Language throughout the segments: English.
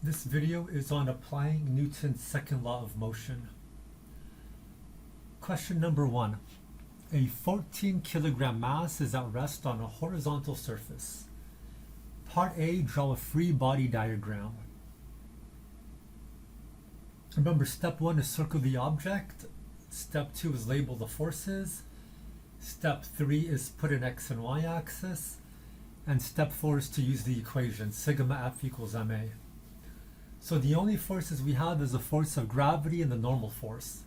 This video is on applying Newton's second law of motion. Question number 1. A 14 kilogram mass is at rest on a horizontal surface. Part A, draw a free body diagram. Remember, step 1 is circle the object. Step 2 is label the forces. Step 3 is put an x and y axis. And step 4 is to use the equation, sigma F equals ma. So the only forces we have is the force of gravity and the normal force.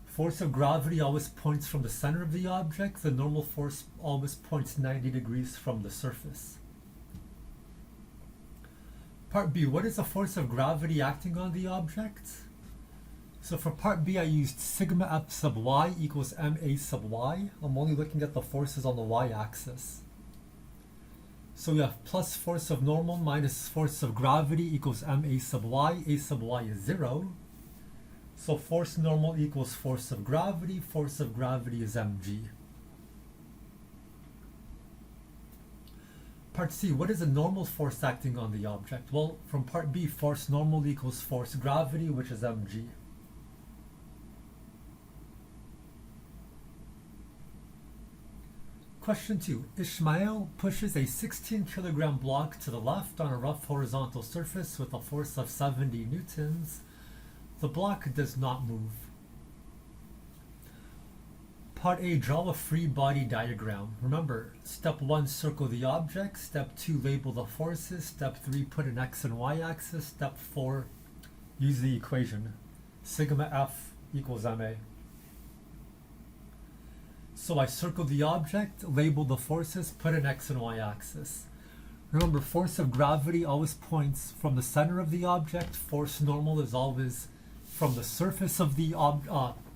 Force of gravity always points from the center of the object. The normal force always points 90 degrees from the surface. Part B, what is the force of gravity acting on the object? So for part B, I used sigma F sub y equals ma sub y. I'm only looking at the forces on the y-axis. So we have plus force of normal minus force of gravity equals ma sub y. A sub y is 0. So force normal equals force of gravity. Force of gravity is mg. Part C, what is the normal force acting on the object? Well, from part B, force normal equals force gravity, which is mg. Question 2. Ishmael pushes a 16 kilogram block to the left on a rough horizontal surface with a force of 70 newtons. The block does not move. Part A, draw a free body diagram. Remember, step 1, circle the object. Step 2, label the forces. Step 3, put an x and y axis. Step 4, use the equation, sigma F equals ma. So I circle the object, label the forces, put an x and y axis. Remember, force of gravity always points from the center of the object. Force normal is always from the surface of the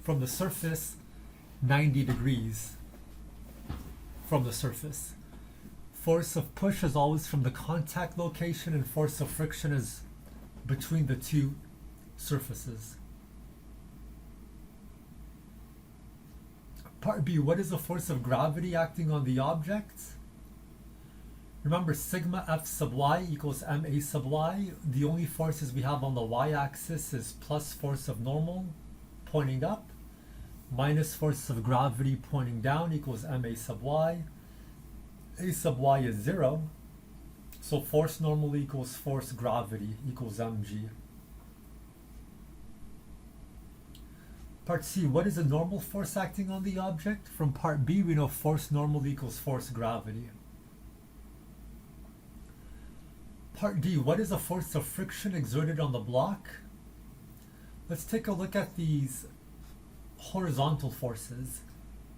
from the surface 90 degrees from the surface. Force of push is always from the contact location, and force of friction is between the two surfaces. Part B, what is the force of gravity acting on the object? Remember, sigma F sub y equals ma sub y. The only forces we have on the y-axis is plus force of normal pointing up, minus force of gravity pointing down equals ma sub y. A sub y is 0. So force normal equals force gravity equals mg. Part C, what is the normal force acting on the object? From part B, we know force normal equals force gravity. Part D, what is the force of friction exerted on the block? Let's take a look at these horizontal forces.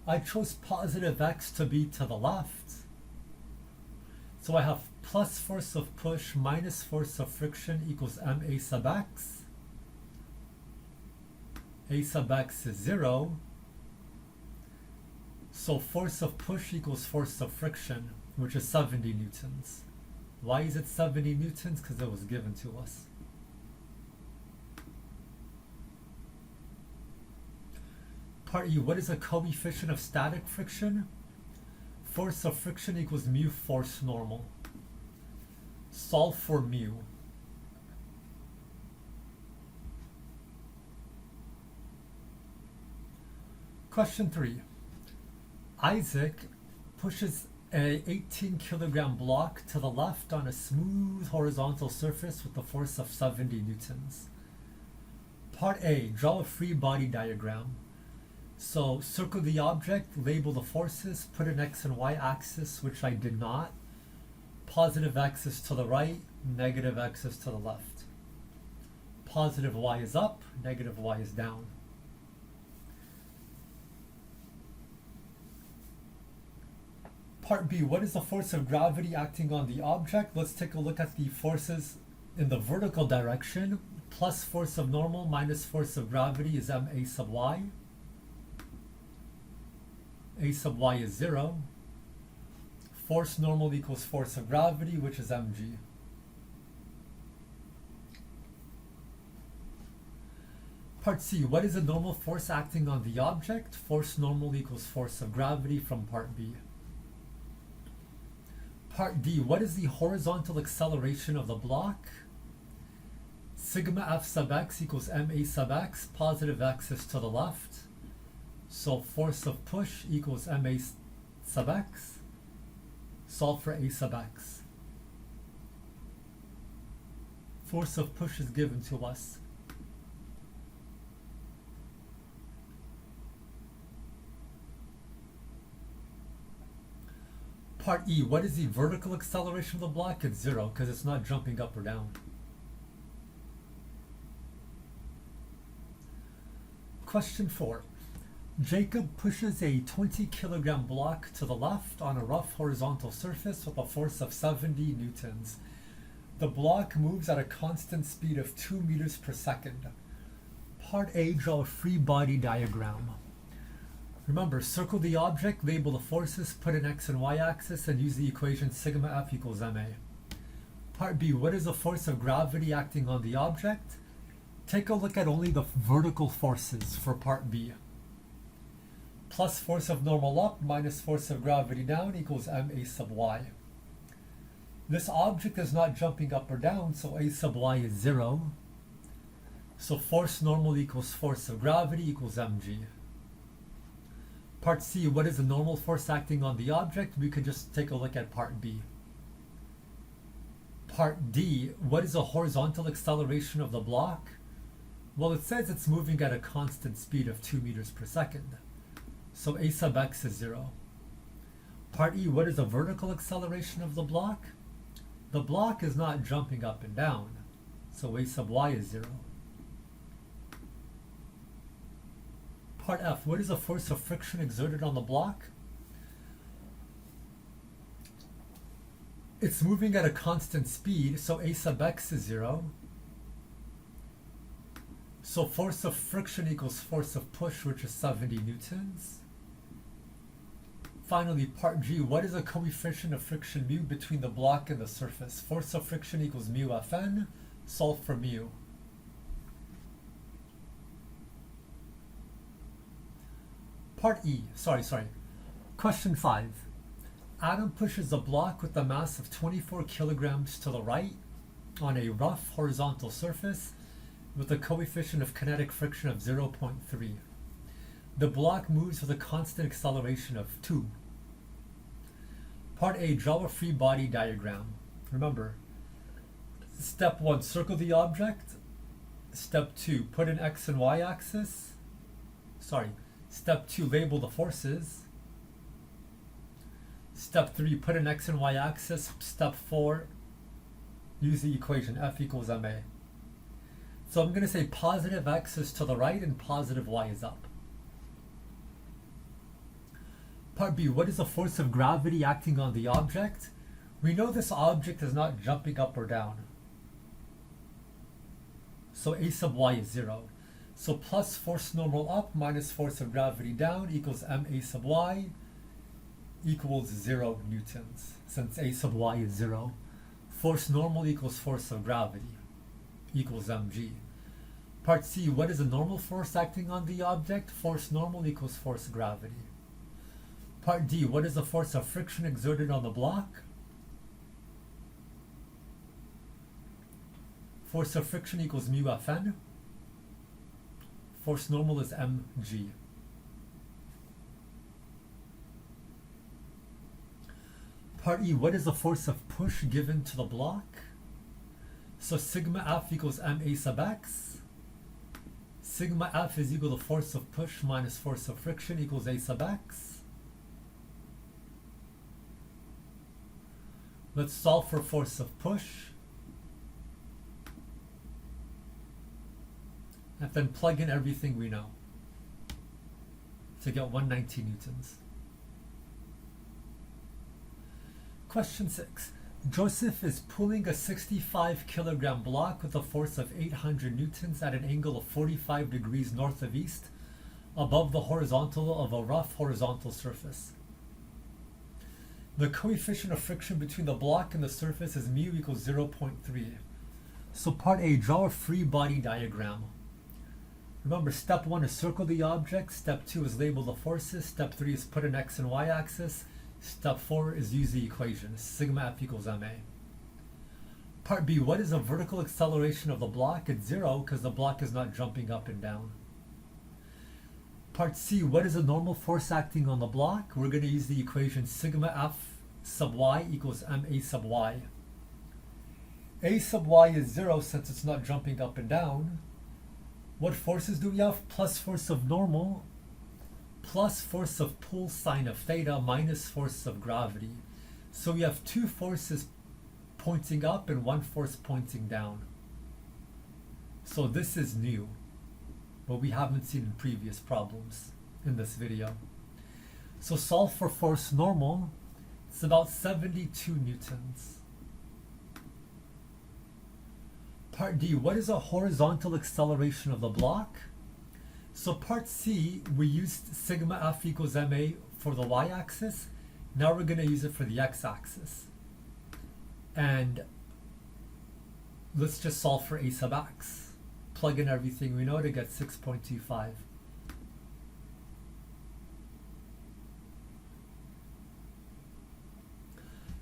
I chose positive x to be to the left. So I have plus force of push minus force of friction equals ma sub x. A sub x is 0. So force of push equals force of friction, which is 70 newtons. Why is it 70 newtons? Because it was given to us. Part E, what is the coefficient of static friction? Force of friction equals mu force normal. Solve for mu. Question 3. Isaac pushes a 18 kilogram block to the left on a smooth horizontal surface with a force of 70 newtons. Part A, draw a free body diagram. So circle the object, label the forces, put an x and y axis, which I did not. Positive x is to the right, negative x is to the left. Positive y is up, negative y is down. Part B, what is the force of gravity acting on the object? Let's take a look at the forces in the vertical direction. Plus force of normal minus force of gravity is ma sub y. A sub y is 0. Force normal equals force of gravity, which is mg. Part C, what is the normal force acting on the object? Force normal equals force of gravity from part B. Part D, what is the horizontal acceleration of the block? Sigma f sub x equals ma sub x, positive x is to the left. So force of push equals ma sub x. Solve for a sub x. Force of push is given to us. Part E, what is the vertical acceleration of the block? It's 0 because it's not jumping up or down. Question 4. Jacob pushes a 20 kilogram block to the left on a rough horizontal surface with a force of 70 newtons. The block moves at a constant speed of 2 meters per second. Part A, draw a free body diagram. Remember, circle the object, label the forces, put an x and y axis, and use the equation sigma f equals ma. Part B, what is the force of gravity acting on the object? Take a look at only the vertical forces for part B. Plus force of normal up minus force of gravity down equals ma sub y. This object is not jumping up or down, so a sub y is 0. So force normal equals force of gravity equals mg. Part C, what is the normal force acting on the object? We could just take a look at part B. Part D, what is the horizontal acceleration of the block? Well, it says it's moving at a constant speed of 2 meters per second. So a sub x is 0. Part E, what is the vertical acceleration of the block? The block is not jumping up and down, so a sub y is 0. Part F, what is the force of friction exerted on the block? It's moving at a constant speed, so a sub x is 0. So force of friction equals force of push, which is 70 newtons. Finally, part G, what is the coefficient of friction mu between the block and the surface? Force of friction equals mu Fn. Solve for mu. Part E, Question 5. Adam pushes a block with a mass of 24 kilograms to the right on a rough horizontal surface with a coefficient of kinetic friction of 0.3. The block moves with a constant acceleration of 2. Part A, draw a free body diagram. Remember, step 1, circle the object. Step 2, put an x and y axis. Step 2, label the forces. Step 3, put an x and y axis. Step 4, use the equation F equals ma. So I'm going to say positive x is to the right and positive y is up. Part B, what is the force of gravity acting on the object? We know this object is not jumping up or down. So a sub y is 0. So plus force normal up minus force of gravity down equals ma sub y equals 0 newtons. Since a sub y is 0, force normal equals force of gravity equals mg. Part C, what is the normal force acting on the object? Force normal equals force of gravity. Part D, what is the force of friction exerted on the block? Force of friction equals mu Fn. Force normal is mg. Part E, what is the force of push given to the block? So sigma f equals ma sub x. Sigma f is equal to force of push minus force of friction equals a sub x. Let's solve for force of push. And then plug in everything we know to get 190 newtons. Question 6. Joseph is pulling a 65 kilogram block with a force of 800 newtons at an angle of 45 degrees north of east above the horizontal of a rough horizontal surface. The coefficient of friction between the block and the surface is mu equals 0.3. So part A, draw a free body diagram. Remember, step 1 is circle the object, step 2 is label the forces, step 3 is put an x and y axis, step 4 is use the equation, sigma f equals ma. Part B, what is the vertical acceleration of the block? It's 0 because the block is not jumping up and down. Part C, what is the normal force acting on the block? We're going to use the equation sigma F sub y equals ma sub y. A sub y is 0 since it's not jumping up and down. What forces do we have? Plus force of normal, plus force of pull sine of theta, minus force of gravity. So we have two forces pointing up and one force pointing down. So this is new, but we haven't seen in previous problems in this video. So solve for force normal. It's about 72 newtons. Part D, what is a horizontal acceleration of the block? So part C, we used sigma F equals ma for the y-axis. Now we're going to use it for the x-axis. And let's just solve for a sub x. Plug in everything we know to get 6.25.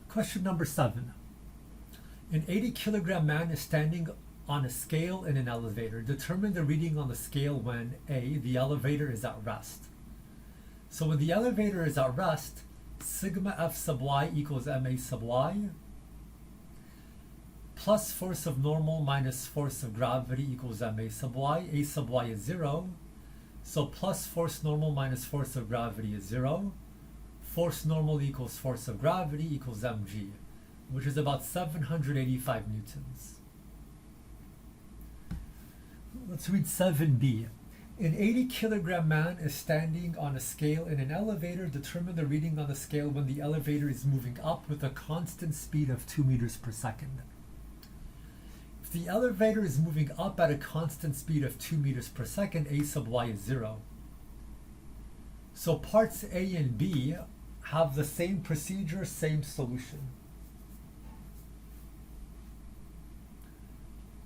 Question number 7. An 80-kilogram man is standing on a scale in an elevator. Determine the reading on the scale when A, the elevator is at rest. So when the elevator is at rest, sigma F sub y equals ma sub y, plus force of normal minus force of gravity equals ma sub y. A sub y is 0, so plus force normal minus force of gravity is 0. Force normal equals force of gravity equals mg, which is about 785 newtons. Let's read 7b. An 80-kilogram man is standing on a scale in an elevator. Determine the reading on the scale when the elevator is moving up with a constant speed of 2 meters per second. If the elevator is moving up at a constant speed of 2 meters per second, a sub y is 0. So parts A and B have the same procedure, same solution.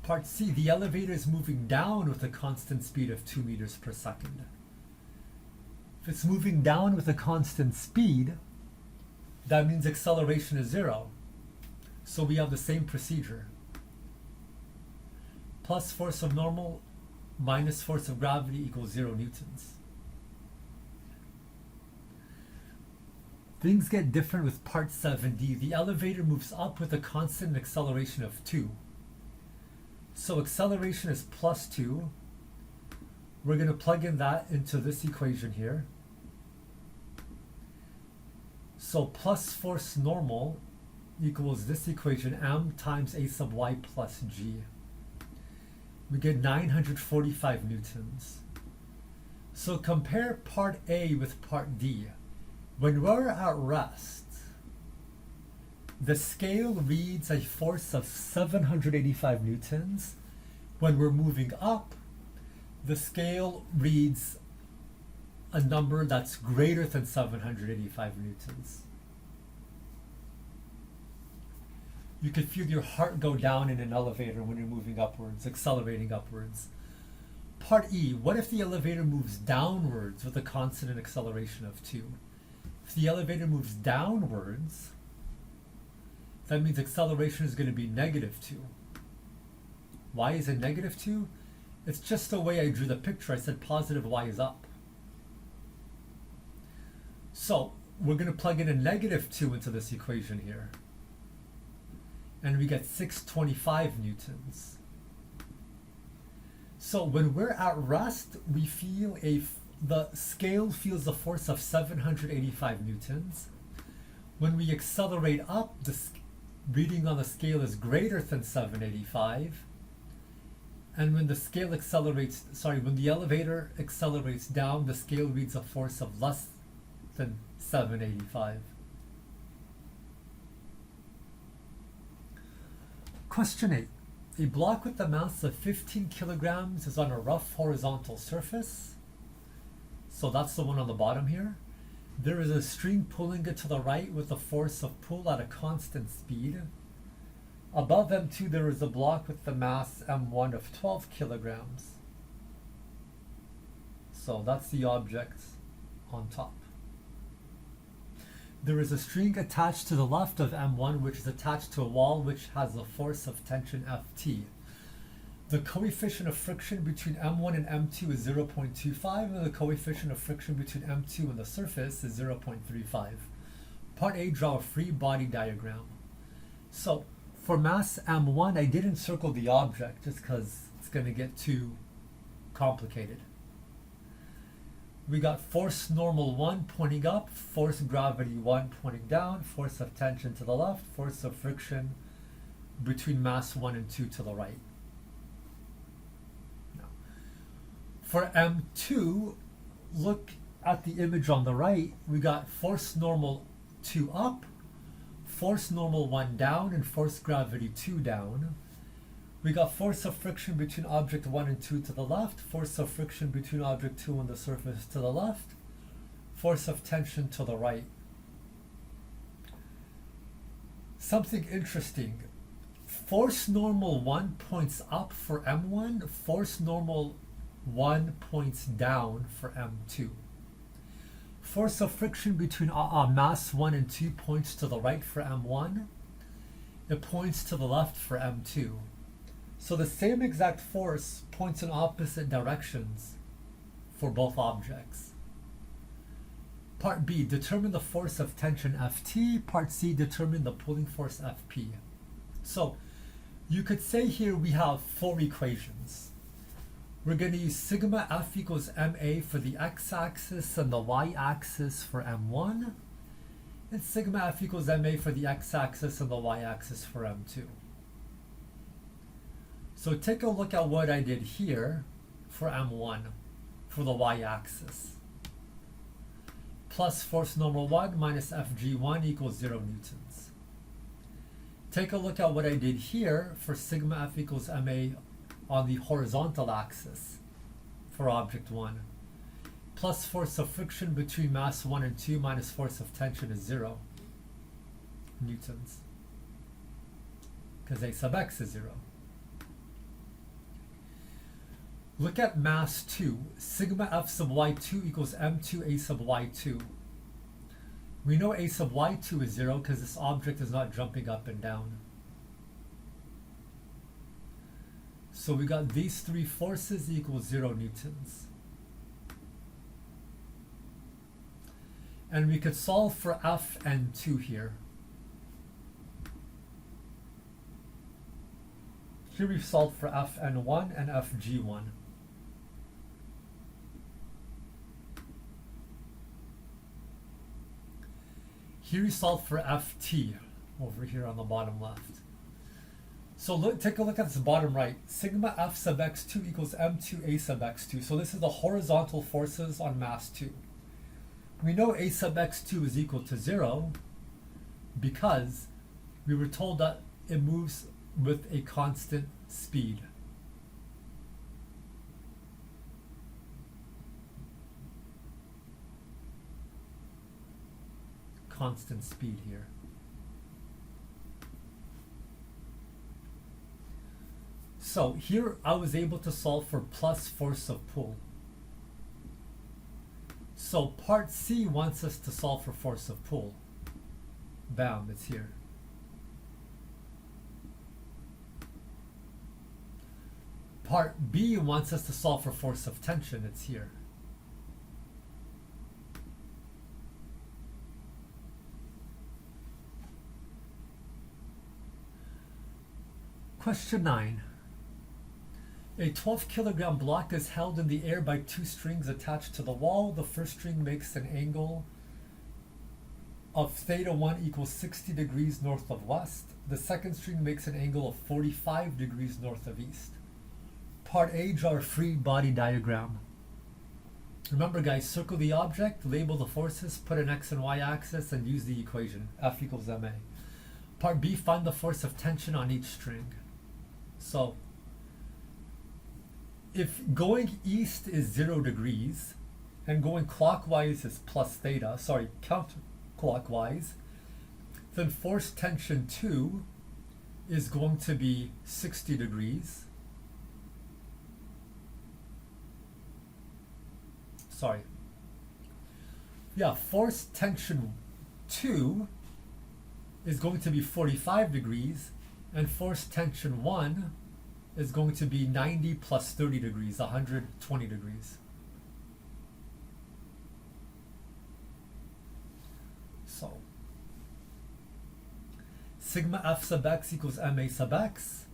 Part C, the elevator is moving down with a constant speed of 2 meters per second. If it's moving down with a constant speed, that means acceleration is 0. So we have the same procedure. Plus force of normal minus force of gravity equals 0 newtons. Things get different with part 7D. The elevator moves up with a constant acceleration of 2. So acceleration is plus 2. We're going to plug in that into this equation here. So plus force normal equals this equation, m times a sub y plus g. We get 945 newtons. So compare part A with part D. When we're at rest, the scale reads a force of 785 newtons. When we're moving up, the scale reads a number that's greater than 785 newtons. You could feel your heart go down in an elevator when you're moving upwards, accelerating upwards. Part E, what if the elevator moves downwards with a constant acceleration of 2? If the elevator moves downwards, that means acceleration is going to be negative 2. Why is it negative 2? It's just the way I drew the picture. I said positive y is up. So we're going to plug in a negative 2 into this equation here. And we get 625 newtons. So when we're at rest, we feel the scale feels a force of 785 newtons. When we accelerate up, the reading on the scale is greater than 785. And when the scale accelerates, when the elevator accelerates down, the scale reads a force of less than 785. Question 8. A block with a mass of 15 kilograms is on a rough horizontal surface. So that's the one on the bottom here. There is a string pulling it to the right with a force of pull at a constant speed. Above M2 there is a block with the mass M1 of 12 kilograms. So that's the object on top. there is a string attached to the left of M1 which is attached to a wall which has a force of tension Ft. The coefficient of friction between M1 and M2 is 0.25 and the coefficient of friction between M2 and the surface is 0.35. Part A, draw a free body diagram. So for mass M1, I didn't circle the object just because it's going to get too complicated. We got force normal 1 pointing up, force gravity 1 pointing down, force of tension to the left, force of friction between mass 1 and 2 to the right. Now, for M2, look at the image on the right. We got force normal 2 up, force normal 1 down, and force gravity 2 down. We got force of friction between object 1 and 2 to the left, force of friction between object 2 and the surface to the left, force of tension to the right. Something interesting. Force normal 1 points up for M1, force normal 1 points down for M2. Force of friction between mass 1 and 2 points to the right for M1. It points to the left for M2. So the same exact force points in opposite directions for both objects. Part B, determine the force of tension Ft. Part C, determine the pulling force Fp. So you could say here we have 4 equations. We're going to use sigma F equals ma for the x-axis and the y-axis for M1, and sigma F equals ma for the x-axis and the y-axis for M2. So take a look at what I did here for M1, for the y-axis. Plus force normal 1 minus Fg1 equals 0 newtons. Take a look at what I did here for sigma F equals ma on the horizontal axis for object 1. Plus force of friction between mass 1 and 2 minus force of tension is 0 newtons, because A sub x is 0. Look at mass 2. Sigma F sub y2 equals m2 A sub y2. We know A sub y2 is 0 because this object is not jumping up and down. So we got these 3 forces equal 0 newtons. And we could solve for F and 2 here. Here we've solved for Fn1 and Fg1. Here we solve for Ft over here on the bottom left. So take a look at this bottom right. Sigma F sub x2 equals m2 A sub x2. So this is the horizontal forces on mass 2. We know A sub x2 is equal to 0 because we were told that it moves with a constant speed. Constant speed here. So here I was able to solve for plus force of pull. So part C wants us to solve for force of pull. Bam, it's here. Part B wants us to solve for force of tension. It's here. Question 9. A 12 kilogram block is held in the air by 2 strings attached to the wall. The first string makes an angle of θ1 equals 60 degrees north of west. The second string makes an angle of 45 degrees north of east. Part A, draw a free body diagram. Remember guys, circle the object, label the forces, put an x and y axis, and use the equation, F equals ma. Part B, find the force of tension on each string. So, if going east is 0 degrees, and going clockwise is plus theta, counterclockwise, then force tension 2 is going to be 60 degrees. Force tension 2 is going to be 45 degrees, and force tension 1 is going to be 90 plus 30 degrees, 120 degrees. So, sigma F sub x equals ma sub x.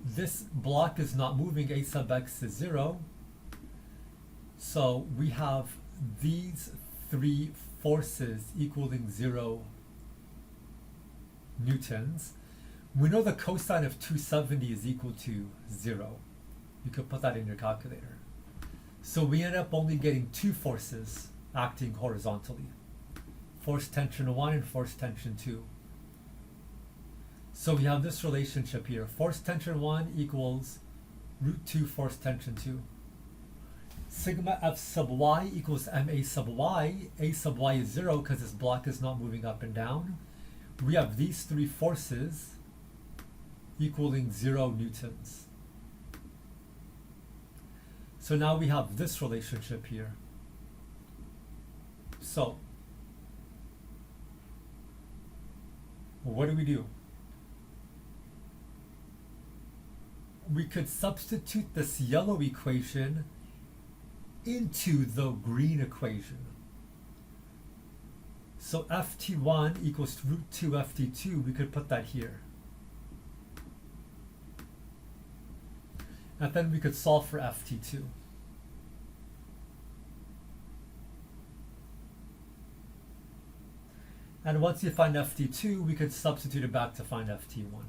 This block is not moving, a sub x is 0. So we have these three forces equaling 0 newtons. We know the cosine of 270 is equal to 0. You could put that in your calculator. So we end up only getting two forces acting horizontally. Force tension 1 and force tension 2. So we have this relationship here. Force tension 1 equals root 2 force tension 2. Sigma F sub y equals ma sub y. A sub y is 0 because this block is not moving up and down. We have these three forces equaling 0 newtons. So now we have this relationship here. So, what do? We could substitute this yellow equation into the green equation. So ft1 equals root 2 ft2, we could put that here. And then we could solve for ft2. And once you find ft2, we could substitute it back to find ft1.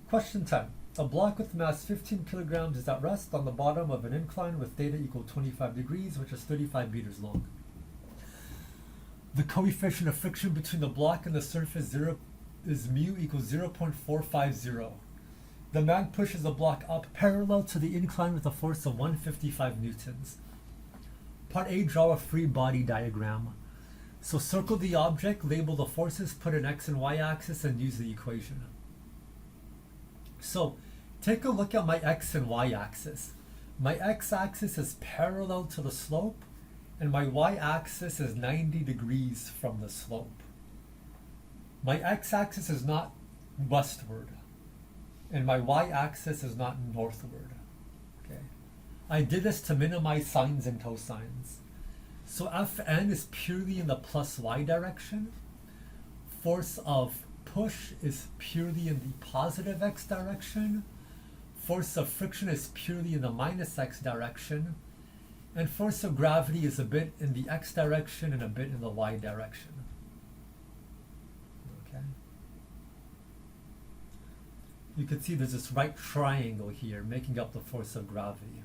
Question 10. A block with mass 15 kilograms is at rest on the bottom of an incline with theta equal 25 degrees, which is 35 meters long. The coefficient of friction between the block and the surface is mu equals 0.450. The man pushes the block up parallel to the incline with a force of 155 newtons. Part A, draw a free body diagram. So circle the object, label the forces, put an x and y axis, and use the equation. So take a look at my x and y axis. My x axis is parallel to the slope, and my y axis is 90 degrees from the slope. My x axis is not westward, and my y axis is not northward. Okay. I did this to minimize sines and cosines. So Fn is purely in the plus y direction. Force of push is purely in the positive x direction. Force of friction is purely in the minus x direction. And force of gravity is a bit in the x direction and a bit in the y direction. Okay. You can see there's this right triangle here making up the force of gravity.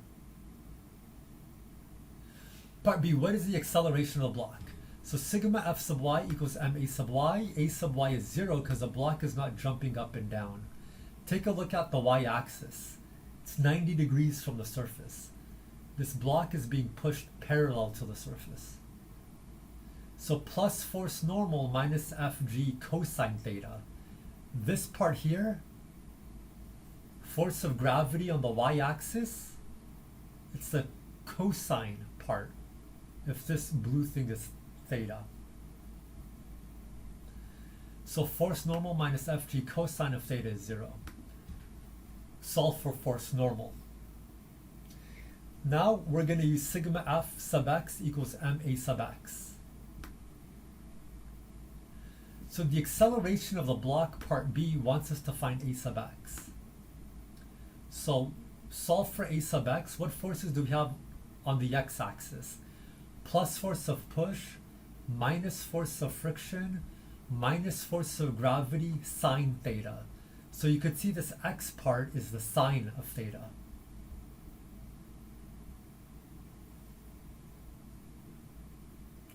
Part B, what is the acceleration of the block? So sigma F sub y equals ma sub y. A sub y is 0 because the block is not jumping up and down. Take a look at the y-axis. It's 90 degrees from the surface. This block is being pushed parallel to the surface. So plus force normal minus Fg cosine theta. This part here, force of gravity on the y-axis, it's the cosine part if this blue thing is theta. So force normal minus Fg cosine of theta is 0. Solve for force normal. Now we're going to use sigma F sub x equals ma sub x. So the acceleration of the block part B wants us to find a sub x. So solve for a sub x. What forces do we have on the x-axis? Plus force of push, minus force of friction, minus force of gravity, sine theta. So you could see this x part is the sine of theta.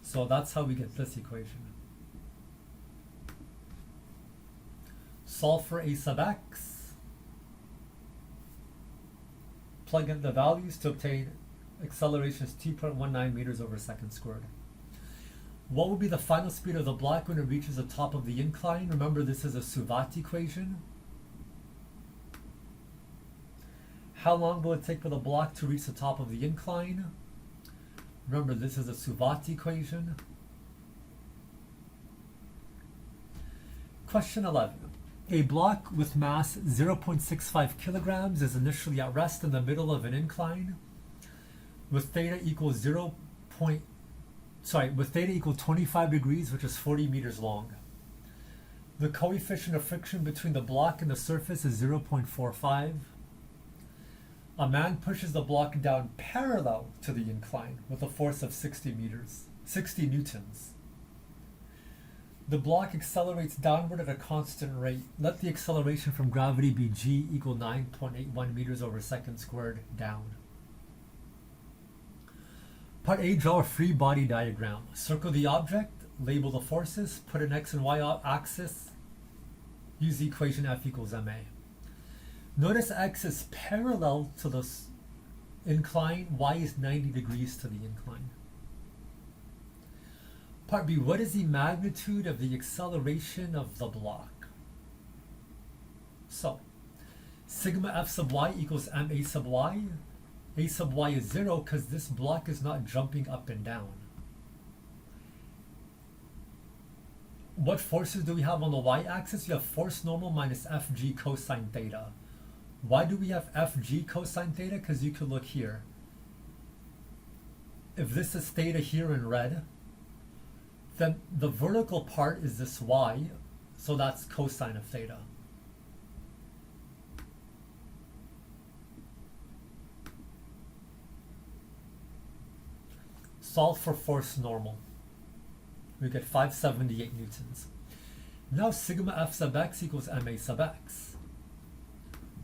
So that's how we get this equation. Solve for a sub x. Plug in the values to obtain acceleration is 2.19 meters over second squared. What will be the final speed of the block when it reaches the top of the incline? Remember, this is a Suvat equation. How long will it take for the block to reach the top of the incline? Remember, this is a Suvat equation. Question 11. A block with mass 0.65 kilograms is initially at rest in the middle of an incline with theta equals with theta equal 25 degrees, which is 40 meters long. The coefficient of friction between the block and the surface is 0.45. A man pushes the block down parallel to the incline with a force of 60 newtons. The block accelerates downward at a constant rate. Let the acceleration from gravity be g equal 9.81 meters over second squared down. Part A, draw a free body diagram. Circle the object, label the forces, put an x and y axis, use the equation F equals ma. Notice x is parallel to the incline, y is 90 degrees to the incline. Part B, what is the magnitude of the acceleration of the block? So, sigma f sub y equals ma sub y. A sub y is 0 because this block is not jumping up and down. What forces do we have on the y-axis? We have force normal minus fg cosine theta. Why do we have fg cosine theta? Because you could look here. If this is theta here in red, then the vertical part is this y, so that's cosine of theta. Solve for force normal. We get 578 newtons. Now sigma f sub x equals ma sub x.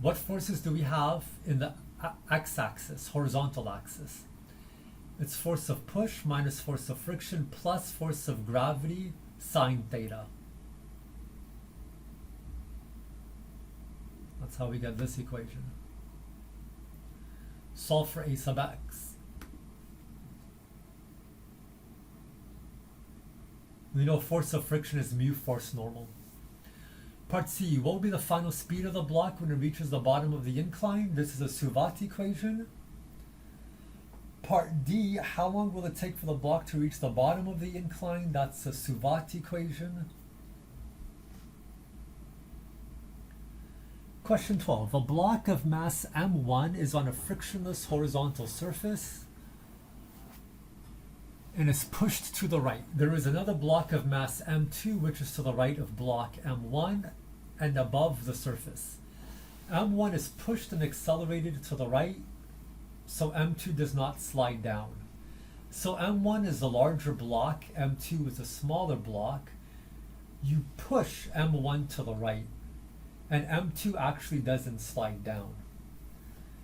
What forces do we have in the x-axis, horizontal axis? It's force of push minus force of friction plus force of gravity sine theta. That's how we get this equation. Solve for a sub x. We know force of friction is mu force normal. Part C, what will be the final speed of the block when it reaches the bottom of the incline? This is a Suvat equation. Part D, how long will it take for the block to reach the bottom of the incline? That's a Suvat equation. Question 12, a block of mass m1 is on a frictionless horizontal surface and is pushed to the right. There is another block of mass m2 which is to the right of block m1 and above the surface. m1 is pushed and accelerated to the right, so m2 does not slide down. So m1 is the larger block, m2 is a smaller block. You push m1 to the right, and m2 actually doesn't slide down.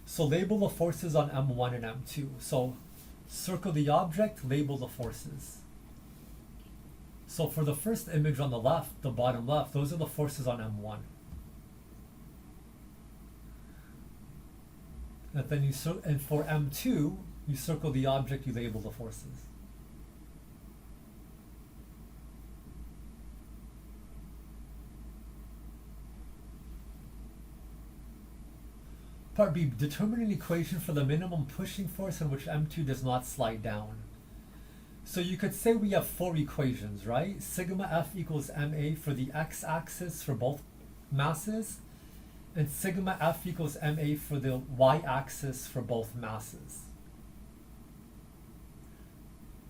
So label the forces on m1 and m2. So circle the object, label the forces. So for the first image on the left, the bottom left, those are the forces on m1. And then and for m2, you circle the object, you label the forces. Part B, determine an equation for the minimum pushing force in which m2 does not slide down. So you could say we have four equations, right? Sigma f equals ma for the x-axis for both masses, and sigma f equals ma for the y-axis for both masses.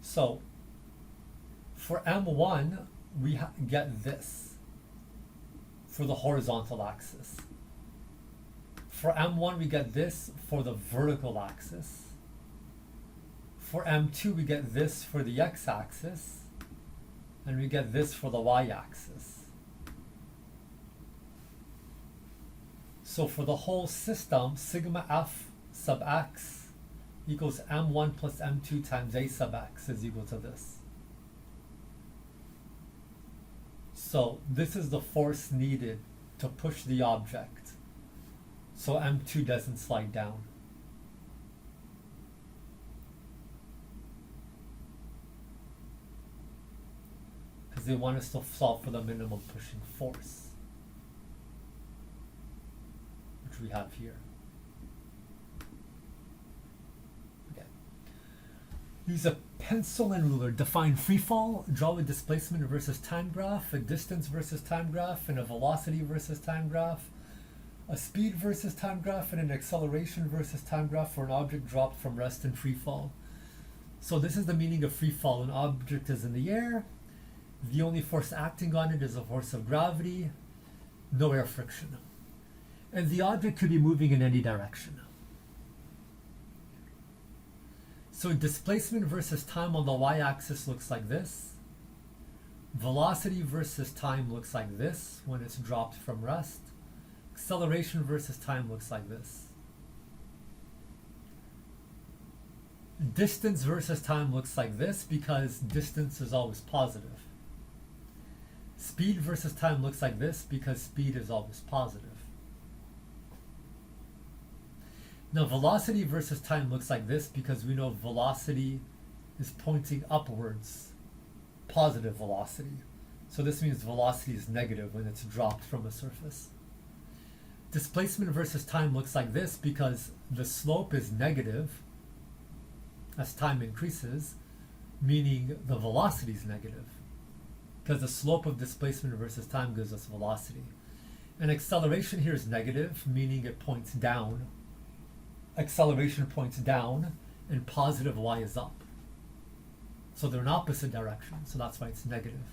So for m1, we get this for the horizontal axis. For m1, we get this for the vertical axis. For m2, we get this for the x-axis, and we get this for the y-axis. So for the whole system, sigma f sub x equals m1 plus m2 times a sub x is equal to this. So this is the force needed to push the object, so m2 doesn't slide down. Because they want us to solve for the minimum pushing force, which we have here. Okay. Use a Pencil and ruler. Define free fall. Draw a displacement versus time graph, a distance versus time graph, and a velocity versus time graph, a speed versus time graph, and an acceleration versus time graph for an object dropped from rest in free fall. So this is the meaning of free fall. An object is in the air. The only force acting on it is a force of gravity, no air friction. And the object could be moving in any direction. So displacement versus time on the y-axis looks like this. Velocity versus time looks like this when it's dropped from rest. Acceleration versus time looks like this. Distance versus time looks like this because distance is always positive. Speed versus time looks like this because speed is always positive. Now velocity versus time looks like this because we know velocity is pointing upwards, positive velocity. So this means velocity is negative when it's dropped from a surface. Displacement versus time looks like this because the slope is negative as time increases, meaning the velocity is negative, because the slope of displacement versus time gives us velocity. And acceleration here is negative, meaning it points down. Acceleration points down, and positive y is up. So they're in opposite directions, so that's why it's negative.